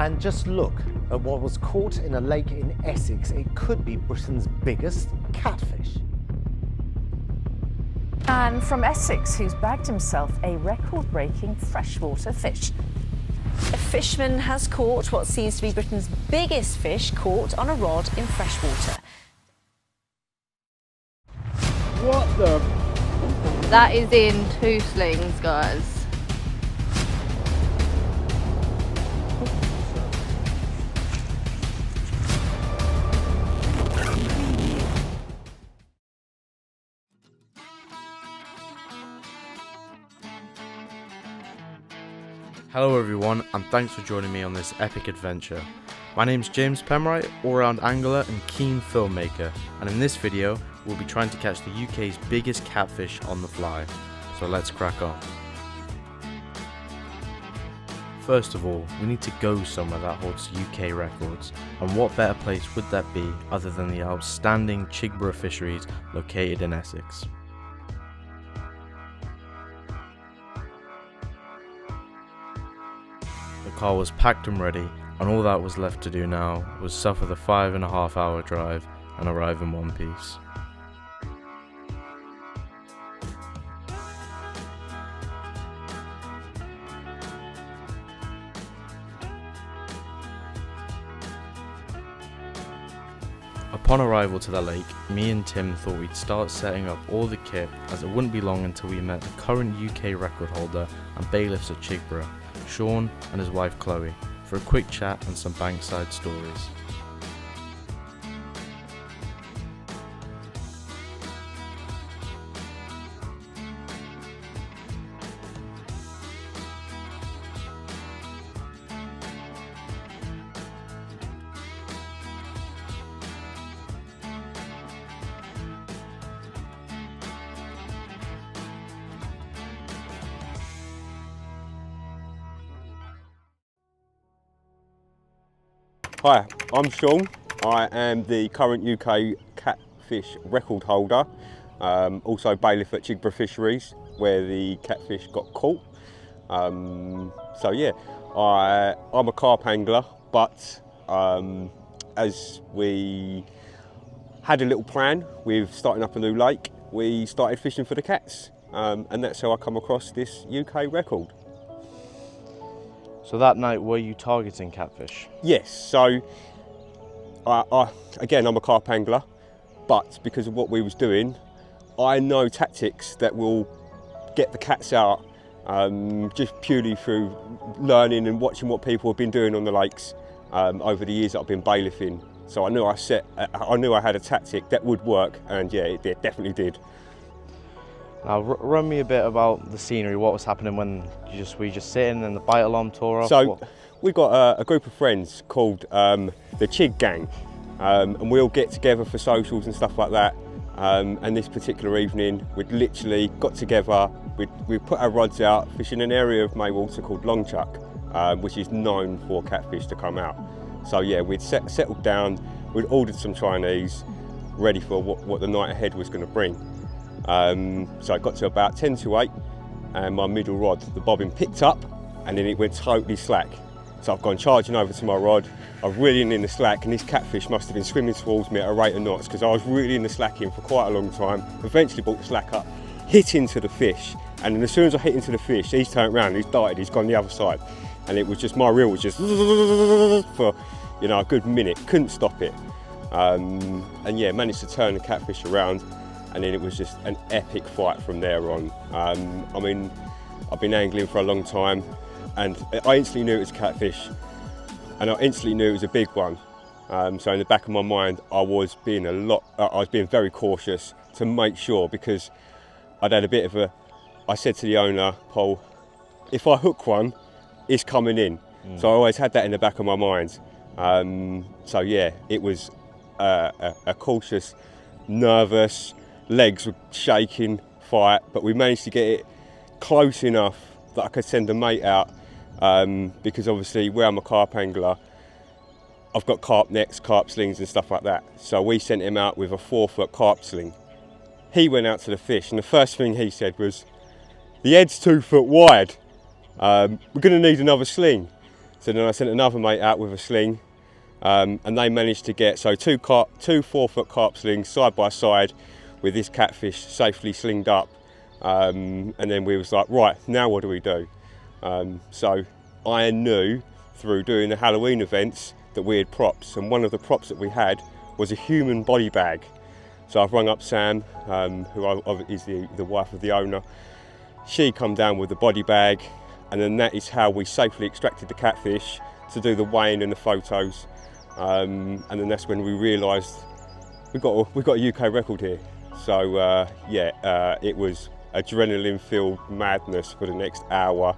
And just look at what was caught in a lake in Essex. It could be Britain's biggest catfish. And from Essex, who's bagged himself a record-breaking freshwater fish. A fisherman has caught what seems to be Britain's biggest fish caught on a rod in freshwater. What the? That is in 2 slings, guys. Hello everyone, and thanks for joining me on this epic adventure. My name's James Pemright, all-round angler and keen filmmaker, and in this video we'll be trying to catch the UK's biggest catfish on the fly. So let's crack on. First of all, we need to go somewhere that holds UK records, and what better place would that be other than the outstanding Chigborough Fisheries located in Essex. The car was packed and ready, and all that was left to do now was suffer the 5.5-hour drive and arrive in one piece. Upon arrival to the lake, me and Tim thought we'd start setting up all the kit, as it wouldn't be long until we met the current UK record holder and bailiffs at Chigborough, Sean and his wife Chloe, for a quick chat and some bankside stories. Hi, I'm Sean. I am the current UK catfish record holder, also bailiff at Chigborough Fisheries, where the catfish got caught. So yeah, I'm a carp angler, but as we had a little plan with starting up a new lake, we started fishing for the cats, and that's how I come across this UK record. So that night, were you targeting catfish? Yes, so again, I'm a carp angler, but because of what we was doing, I know tactics that will get the cats out, just purely through learning and watching what people have been doing on the lakes over the years that I've been bailiffing. So I knew I had a tactic that would work, and yeah, it definitely did. Now run me a bit about the scenery, what was happening when were you just sitting and the bite alarm tore off? So we got a group of friends called the Chig Gang, and we all get together for socials and stuff like that. And this particular evening, we'd literally got together, we put our rods out, fishing an area of Maywater called Longchuck, which is known for catfish to come out. So yeah, we'd settled down, we'd ordered some Chinese, ready for what the night ahead was going to bring. So I got to about 10 to 8, and my middle rod, the bobbin, picked up, and then it went totally slack. So I've gone charging over to my rod, I've reeled in the slack, and this catfish must have been swimming towards me at a rate of knots, because I was reeling the slack in for quite a long time. Eventually brought the slack up, hit into the fish, and then as soon as I hit into the fish, he's turned around, he's darted, he's gone the other side. And it was just, my reel was just for, you know, a good minute, couldn't stop it. And yeah, managed to turn the catfish around, and then it was just an epic fight from there on. I mean, I've been angling for a long time, and I instantly knew it was catfish, and I instantly knew it was a big one. So in the back of my mind, I was being very cautious to make sure, because I'd had a bit of I said to the owner, Paul, if I hook one, it's coming in. So I always had that in the back of my mind. So yeah, it was a cautious, nervous, legs were shaking fight, but we managed to get it close enough that I could send a mate out, because obviously where I'm a carp angler, I've got carp nets, carp slings and stuff like that. So we sent him out with a 4-foot carp sling. He went out to the fish, and the first thing he said was, "The head's 2 foot wide. We're going to need another sling." So then I sent another mate out with a sling, and they managed to get two 4-foot carp slings side by side with this catfish safely slinged up. And then we was like, right, now what do we do? So I knew through doing the Halloween events that we had props, and one of the props that we had was a human body bag. So I've rung up Sam, who is the wife of the owner. She come down with the body bag, and then that is how we safely extracted the catfish to do the weighing and the photos. And then that's when we realised we got a UK record here. So it was adrenaline-filled madness for the next hour.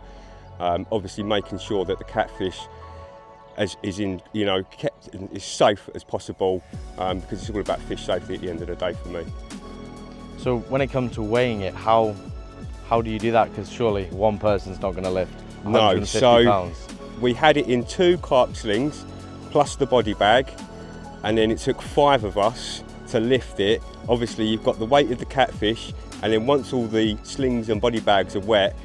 Obviously making sure that the catfish kept as safe as possible, because it's all about fish safety at the end of the day for me. So when it comes to weighing it, how do you do that? Because surely one person's not going to lift 150 pounds. We had it in 2 carp slings plus the body bag, and then it took 5 of us to lift it. Obviously you've got the weight of the catfish, and then once all the slings and body bags are wet,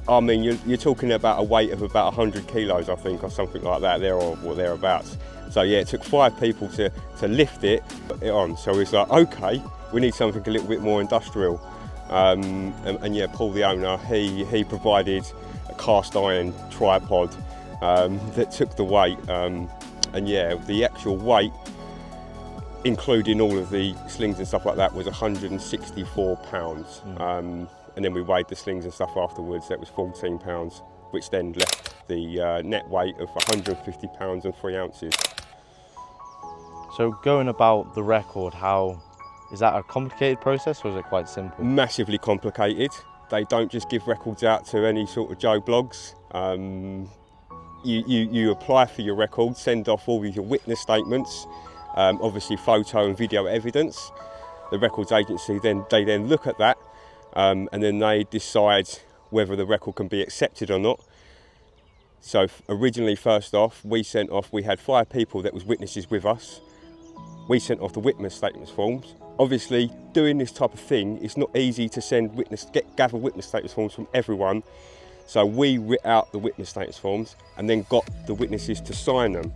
I mean, you're talking about a weight of about 100 kilos, I think, or something like that, there or thereabouts. So yeah, it took 5 people to lift it on. So it's like, okay, we need something a little bit more industrial. And yeah, Paul, the owner, he provided a cast iron tripod that took the weight. And yeah, the actual weight, including all of the slings and stuff like that, was 164 pounds. And then we weighed the slings and stuff afterwards. That was 14 pounds, which then left the net weight of 150 pounds and 3 ounces. So going about the record, is that a complicated process, or is it quite simple? Massively complicated. They don't just give records out to any sort of Joe blogs. You apply for your record, send off all of your witness statements, obviously photo and video evidence. The records agency they then look at that, and then they decide whether the record can be accepted or not. So originally, first off, we had 5 people that was witnesses with us. We sent off the witness statements forms. Obviously, doing this type of thing, it's not easy to gather witness statements forms from everyone. So we writ out the witness statements forms and then got the witnesses to sign them.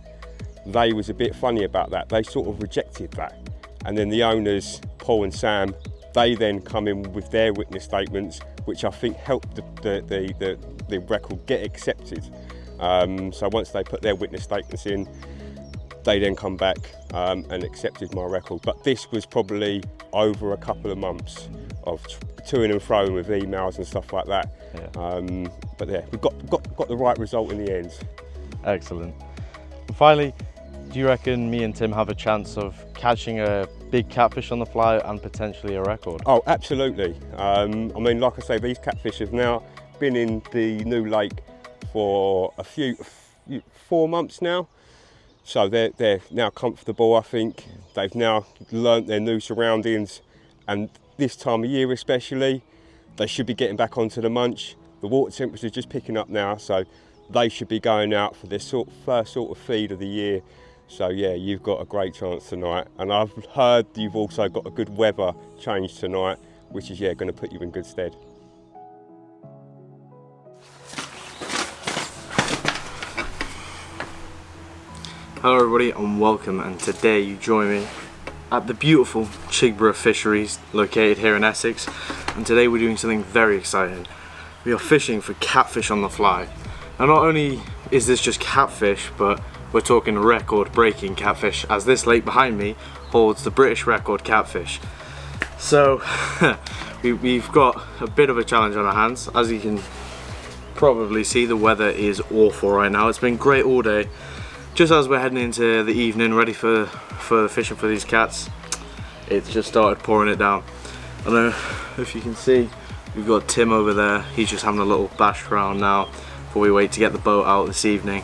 They was a bit funny about that. They sort of rejected that. And then the owners, Paul and Sam, they then come in with their witness statements, which I think helped the record get accepted. So once they put their witness statements in, they then come back and accepted my record. But this was probably over a couple of months of to-ing and fro with emails and stuff like that. Yeah. But yeah, we got the right result in the end. Excellent. And finally, do you reckon me and Tim have a chance of catching a big catfish on the fly and potentially a record? Oh, absolutely. I mean, like I say, these catfish have now been in the new lake for 4 months now. So they're now comfortable, I think. They've now learnt their new surroundings, and this time of year especially, they should be getting back onto the munch. The water temperature is just picking up now, so they should be going out for their first sort of feed of the year. So yeah, you've got a great chance tonight. And I've heard you've also got a good weather change tonight, which is going to put you in good stead. Hello everybody and welcome, and today you join me at the beautiful Chigborough Fisheries located here in Essex, and today we're doing something very exciting. We are fishing for catfish on the fly. Now not only is this just catfish, but we're talking record-breaking catfish, as this lake behind me holds the British record catfish. So we've got a bit of a challenge on our hands. As you can probably see, the weather is awful right now. It's been great all day. Just as we're heading into the evening, ready for the fishing for these cats, it's just started pouring it down. I don't know if you can see, we've got Tim over there. He's just having a little bash around now before we wait to get the boat out this evening.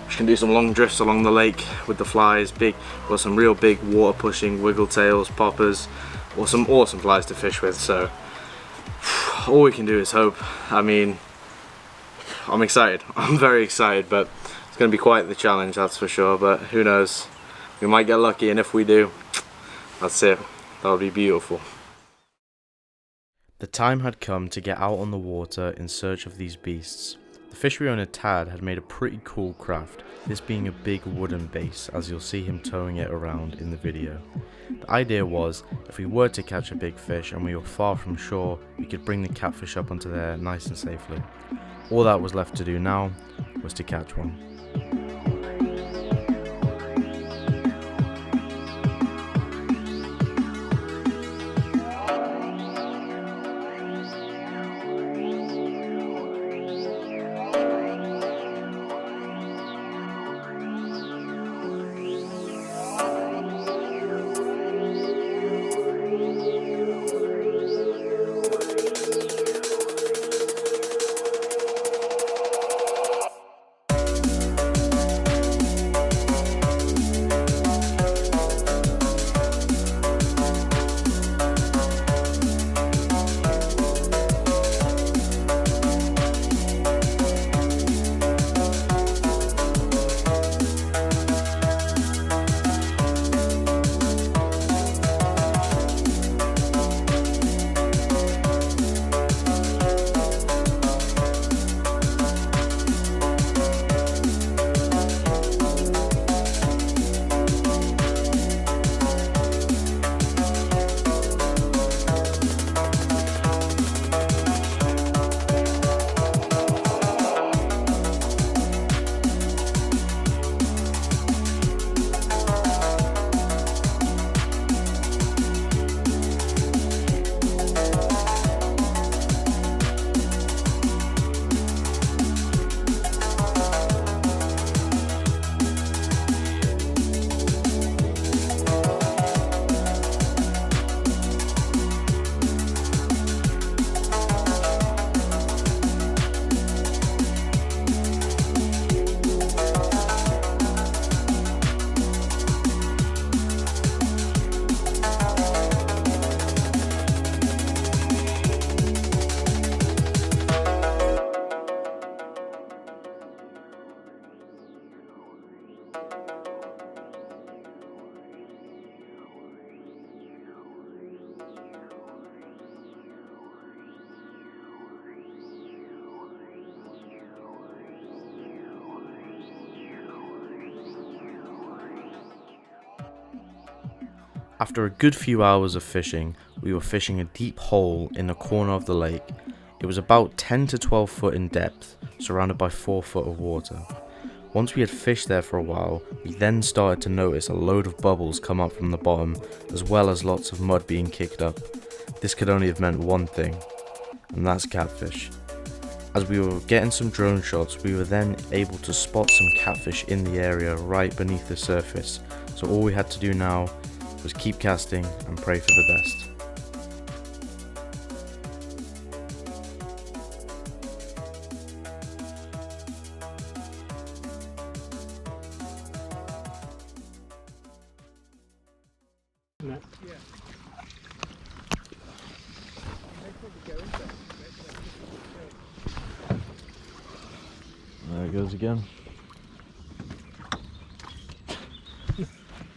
We can do some long drifts along the lake with the flies, got some real big water pushing wiggle tails, poppers, or some awesome flies to fish with. So all we can do is hope. I mean, I'm excited. I'm very excited, but it's going to be quite the challenge, that's for sure. But who knows? We might get lucky, and if we do, that's it. That would be beautiful. The time had come to get out on the water in search of these beasts. The fishery owner Tad had made a pretty cool craft, this being a big wooden base, as you'll see him towing it around in the video. The idea was, if we were to catch a big fish and we were far from shore, we could bring the catfish up onto there nice and safely. All that was left to do now was to catch one. After a good few hours of fishing, we were fishing a deep hole in the corner of the lake. It was about 10 to 12 foot in depth, surrounded by 4 foot of water. Once we had fished there for a while, we then started to notice a load of bubbles come up from the bottom, as well as lots of mud being kicked up. This could only have meant one thing, and that's catfish. As we were getting some drone shots, we were then able to spot some catfish in the area right beneath the surface, so all we had to do now was keep casting and pray for the best. There it goes again.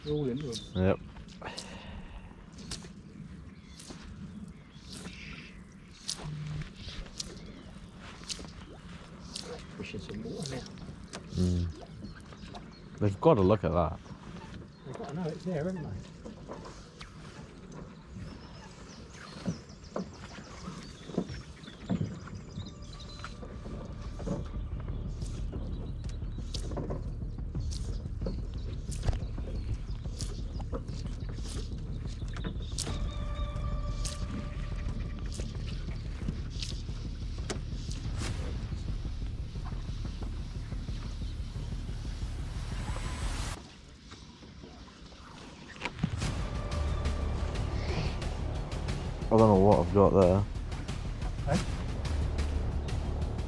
All into them. Yep. Pushing some water now. They've got to look at that. They've got to know it's there, haven't they? I don't know what I've got there. Hey?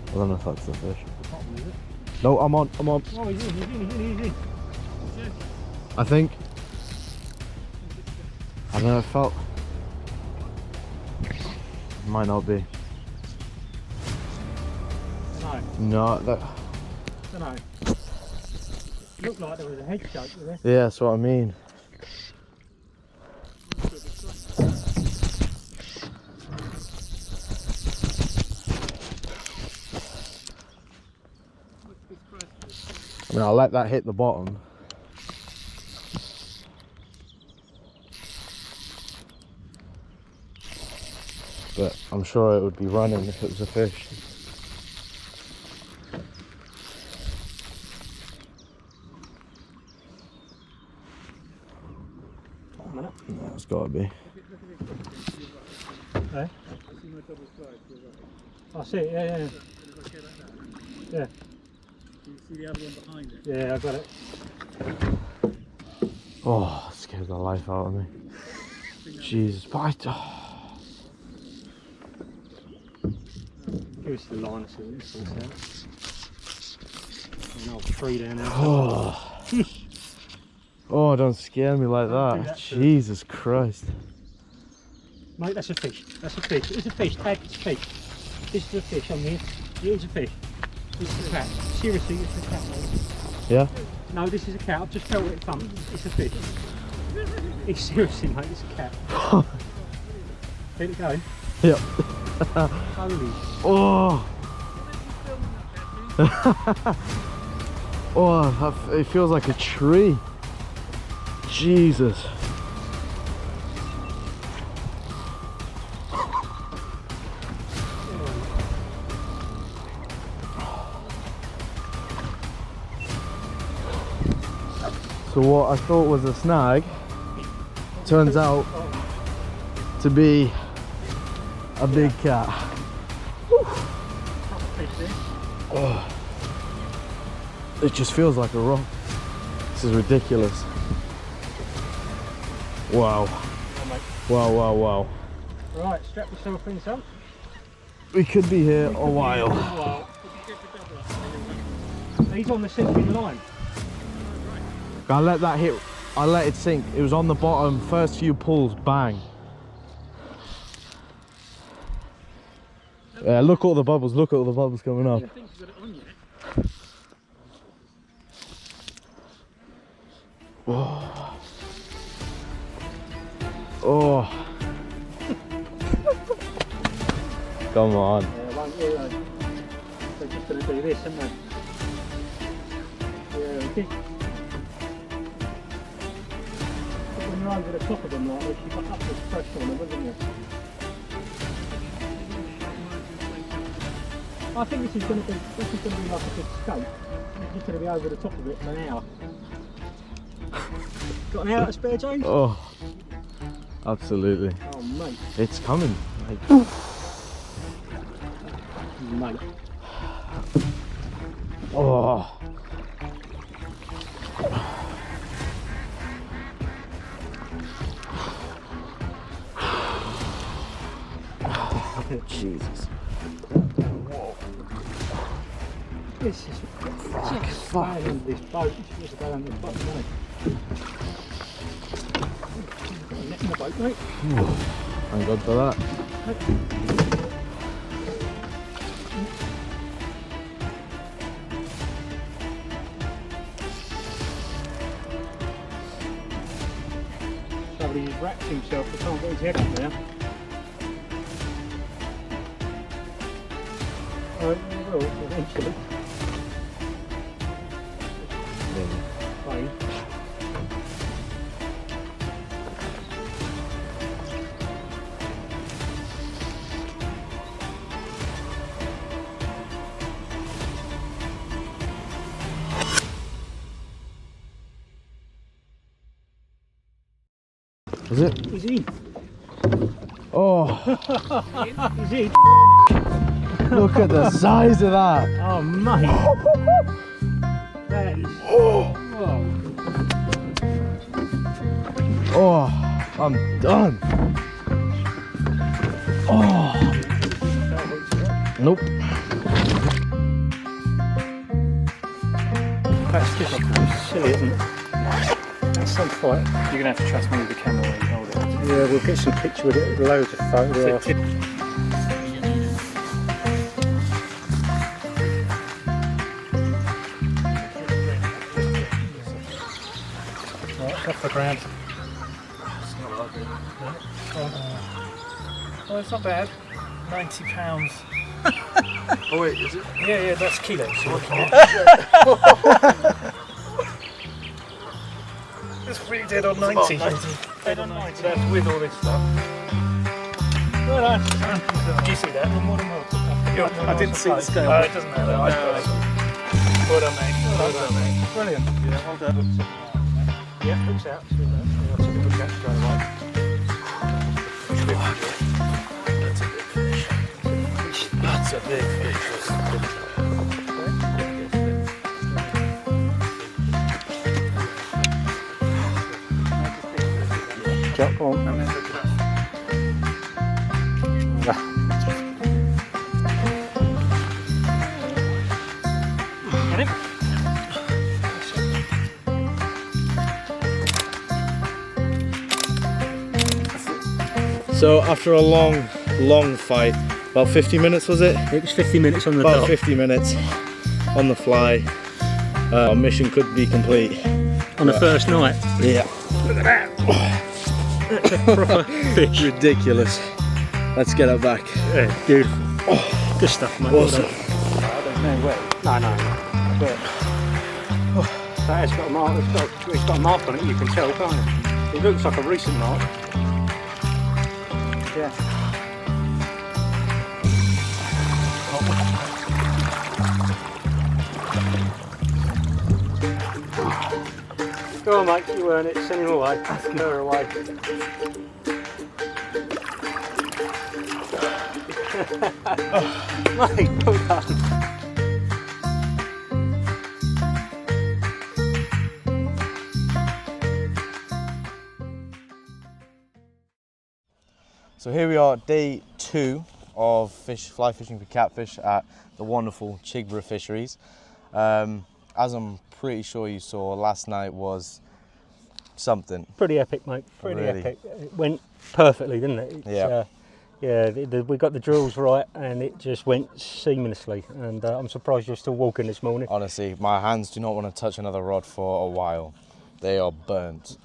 I don't know if that's the fish. Bottom, is it? No, I'm on. Oh, he's in. I think. I don't know, I felt. Might not be. No, that. Don't know. Looked like there was a head shake with it. Yeah, that's what I mean. I mean, I'll let that hit the bottom. But I'm sure it would be running if it was a fish. No, it's got to be. Eh? I see it, yeah. Yeah. Can you see the other one behind it? Yeah, I got it. Oh, it scared the life out of me. Jesus, but Give us the line, see what this is. Another 3 down there. oh. Oh, don't scare me like that. Jesus Christ. Mate, that's a fish. That's a fish. It's a fish. Tag, it's a fish. This is a fish on here. It is a fish. This is a cat. Seriously, it's a cat, mate. Yeah? No, this is a cat. I've just felt it thump. It's a fish. It's seriously, mate, it's a cat. Get it going? Yep. Holy. Oh! Oh, it feels like a tree. Jesus. So what I thought was a snag turns out to be a big cat. Oh. It just feels like a rock. This is ridiculous. Wow. Wow, wow, wow. Right, strap yourself in, son. We could be here a while. He's on the sinking line. I let that hit, I let it sink. It was on the bottom, first few pulls, bang. Yeah, look at all the bubbles, look at all the bubbles coming up. Oh. Oh. Come on. Yeah, won't you, though? They're just going to do this, aren't they? Yeah, okay. But when you're over the top of them like this, you've got upwards pressure on them, haven't you? I think this is going to be like a big scope. You're going to be over the top of it in an hour. Got an hour to spare, James? Oh, absolutely. Oh, mate. It's coming. Like, Mate. oh. Jesus. Whoa. This is fuck. Under this boat. You should go under this boat, mate. Got a net in the boat, mate. Thank God for that. Somebody's wrapped himself, he can't get his head up now. Oh, he will, eventually. Fine. Is it? He's in. Oh, He's in. look at the size of that. Oh, mate. That is... Oh, I'm done. Oh, nope. That's just silly, isn't it? That's some fight. You're going to have to trust me with the camera when you hold it. Yeah, we'll get some picture with it, loads of photographs. Right, off the ground. Oh, it's not bad. £90. Oh wait, is it? Yeah, that's kilos. pretty dead on 90. Dead on 90, that's with all this stuff. Well, did you see that? I didn't see the scale. It doesn't matter. Well done, mate. Well done, mate. Brilliant. Yeah, well done. Yeah, looks out. Yeah, I'll take a look at it straight away. That's a big fish. Jump on. Get him. So after a long fight, about 50 minutes was it? It was 50 minutes on the About dot. 50 minutes on the fly. Our mission could be complete. On the first night. Yeah. Look at that. That's a proper fish. Ridiculous. Let's get her back. Yeah, beautiful. Good stuff, mate. Awesome. There's no way. No. But that has got a mark. It's got a mark on it. You can tell, can't it? It looks like a recent mark. Yeah. Go on, mate. You earn it. Send him away. Send her away. Mate, well done. So here we are, day 2 of fly fishing for catfish at the wonderful Chigborough Fisheries. As I'm pretty sure you saw, last night was something. Pretty epic, mate. Pretty Really? epic. It went perfectly, didn't it? It's, Yeah. We got the drills right, and it just went seamlessly. And I'm surprised you're still walking this morning. Honestly, my hands do not want to touch another rod for a while. They are burnt.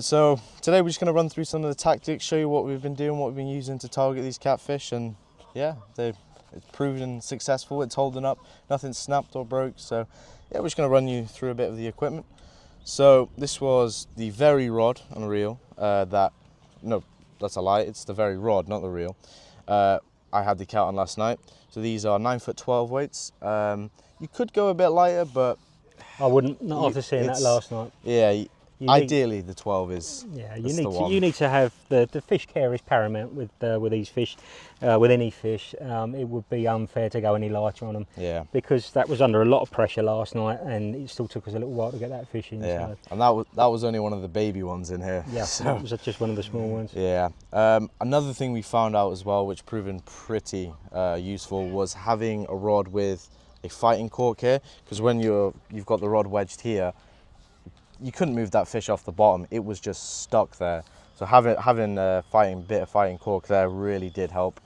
So today we're just going to run through some of the tactics, show you what we've been doing, what we've been using to target these catfish, and yeah, it's proven successful. It's holding up, nothing snapped or broke. So yeah, we're just going to run you through a bit of the equipment. So this was the very rod on a reel. No, that's a lie. It's the very rod, not the reel. I had the count on last night. So these are 9 ft 12 weights. You could go a bit lighter, but I wouldn't, not after seeing that last night. yeah. Ideally, the 12 is. Yeah, the you need to have the fish care is paramount with these fish, with any fish. It would be unfair to go any lighter on them. Yeah. Because that was under a lot of pressure last night, and it still took us a little while to get that fish in. Yeah, So. and that was only one of the baby ones in here. Yeah, so. that was just one of the small ones. Yeah. Another thing we found out as well, which proven pretty useful, was having a rod with a fighting cork here, because when you've got the rod wedged here, you couldn't move that fish off the bottom. It was just stuck there. So having a bit of fighting cork there really did help.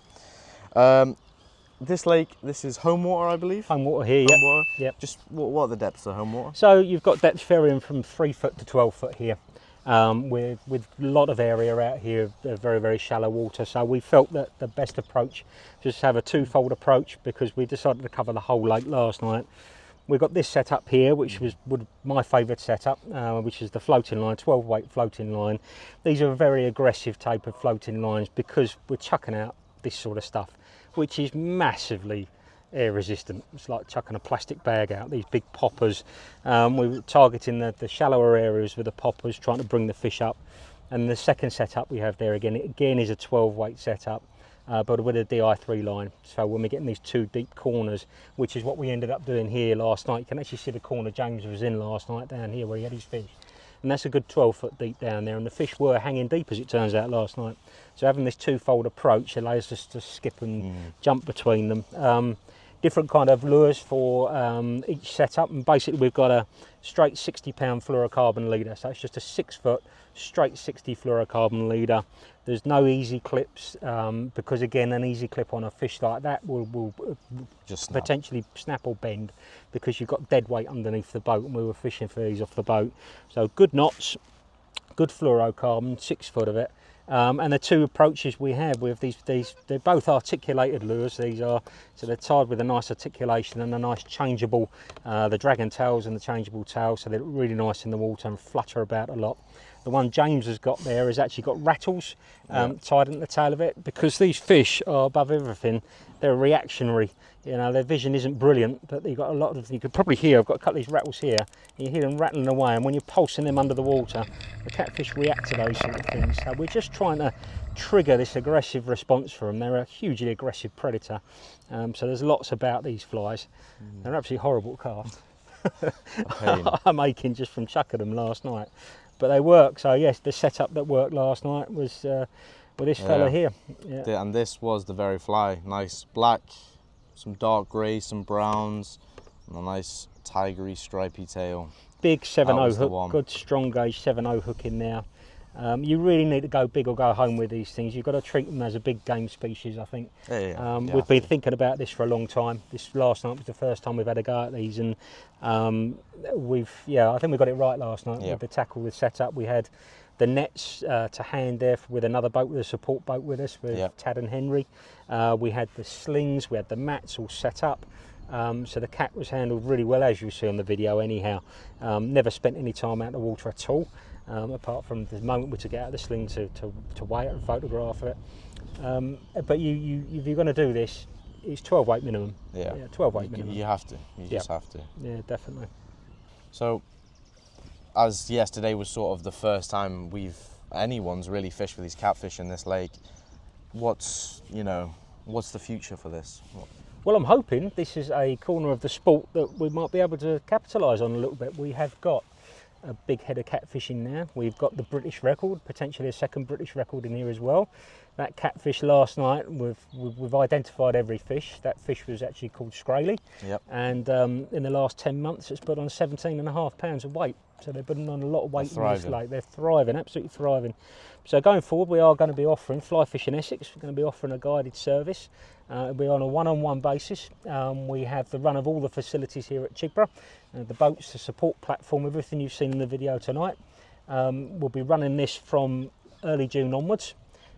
This lake, this is home water, I believe. Home water here. Home water. Yep. Just what are the depths of home water? So you've got depths varying from 3 foot to 12 foot here. With a lot of area out here of very, very shallow water. So we felt that the best approach was just have a twofold approach, because we decided to cover the whole lake last night. We've got this setup here, which was my favourite setup, which is the floating line, 12 weight floating line. These are a very aggressive type of floating lines, because we're chucking out this sort of stuff, which is massively air resistant. It's like chucking a plastic bag out, these big poppers. We were targeting the shallower areas with the poppers, trying to bring the fish up. And the second setup we have there again is a 12 weight setup. But with a DI3 line. So when we're getting these 2 deep corners, which is what we ended up doing here last night, you can actually see the corner James was in last night down here where he had his fish. And that's a good 12 foot deep down there, and the fish were hanging deep, as it turns out, last night. So having this twofold approach allows us to skip and jump between them. Different kind of lures for each setup, and basically we've got a straight 60 pound fluorocarbon leader. So it's just a 6 foot straight 60 fluorocarbon leader. There's no easy clips, because again, an easy clip on a fish like that will just potentially snap or bend, because you've got dead weight underneath the boat, and we were fishing for these off the boat. So good knots, good fluorocarbon, 6 foot of it, And the two approaches we have with these, they're both articulated lures. These are, so they're tied with a nice articulation and a nice changeable, the dragon tails and the changeable tails, so they look really nice in the water and flutter about a lot. The one James has got there has actually got rattles tied into the tail of it, because these fish are, above everything, they're reactionary. You know, their vision isn't brilliant, but you've got a lot of, you could probably hear, I've got a couple of these rattles here, and you hear them rattling away, and when you're pulsing them under the water, the catfish react to those sort of things. So we're just trying to trigger this aggressive response for them. They're a hugely aggressive predator. So there's lots about these flies. They're absolutely horrible to cast. I'm aching just from chucking them last night. But they work, so yes, the setup that worked last night was with this fella here. Yeah. And this was the very fly. Nice black, some dark grey, some browns, and a nice tigery stripy tail. Big 7/0 hook, good strong gauge 7/0 hook in there. You really need to go big or go home with these things. You've got to treat them as a big game species, I think. We've been thinking about this for a long time. This last night was the first time we've had a go at these, and I think we got it right last night with the tackle, the setup. We had the nets to hand there with another boat, with a support boat with us, with Tad and Henry. We had the slings, we had the mats all set up. So the cat was handled really well, as you see on the video anyhow. Never spent any time out of the water at all. Apart from the moment we took it out of the sling to weigh it and photograph it. But if you're going to do this, it's 12 weight minimum. 12 weight minimum. You have to. You just have to. Yeah, definitely. So, as yesterday was sort of the first time anyone's really fished with these catfish in this lake, what's the future for this? Well, I'm hoping this is a corner of the sport that we might be able to capitalise on a little bit. We have got a big head of catfishing now. We've got the British record, potentially a second British record in here as well. That catfish last night, we've identified every fish. That fish was actually called Scraly. And in the last 10 months it's put on 17.5 pounds of weight. So they're putting on a lot of weight in this lake. They're thriving, absolutely thriving. So going forward, we are going to be offering Fly Fishing Essex. We're going to be offering a guided service. It'll be on a one-on-one basis. We have the run of all the facilities here at Chigborough. The boats, the support platform, everything you've seen in the video tonight. We'll be running this from early June onwards,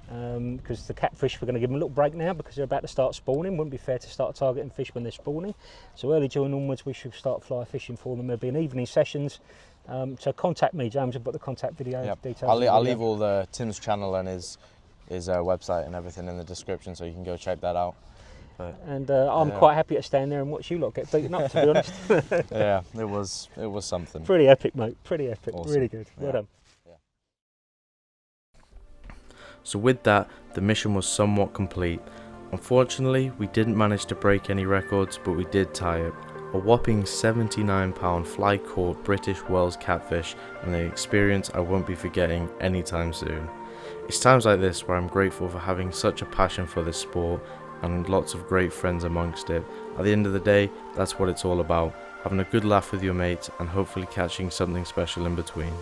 because the catfish, we're going to give them a little break now because they're about to start spawning. Wouldn't be fair to start targeting fish when they're spawning. So early June onwards we should start fly fishing for them. There'll be an evening sessions. So contact me, James. I've got the contact video details. I'll leave all the Tim's channel and his website and everything in the description, so you can go check that out. And I'm quite happy to stand there and watch you lot get beaten up, to be honest. Yeah, it was something. Pretty epic, mate. Pretty epic. Awesome. Really good. Well done. So with that, the mission was somewhat complete. Unfortunately, we didn't manage to break any records, but we did tie it. A whopping 79-pound fly caught British Wales catfish, and an experience I won't be forgetting anytime soon. It's times like this where I'm grateful for having such a passion for this sport and lots of great friends amongst it. At the end of the day, that's what it's all about, having a good laugh with your mates and hopefully catching something special in between.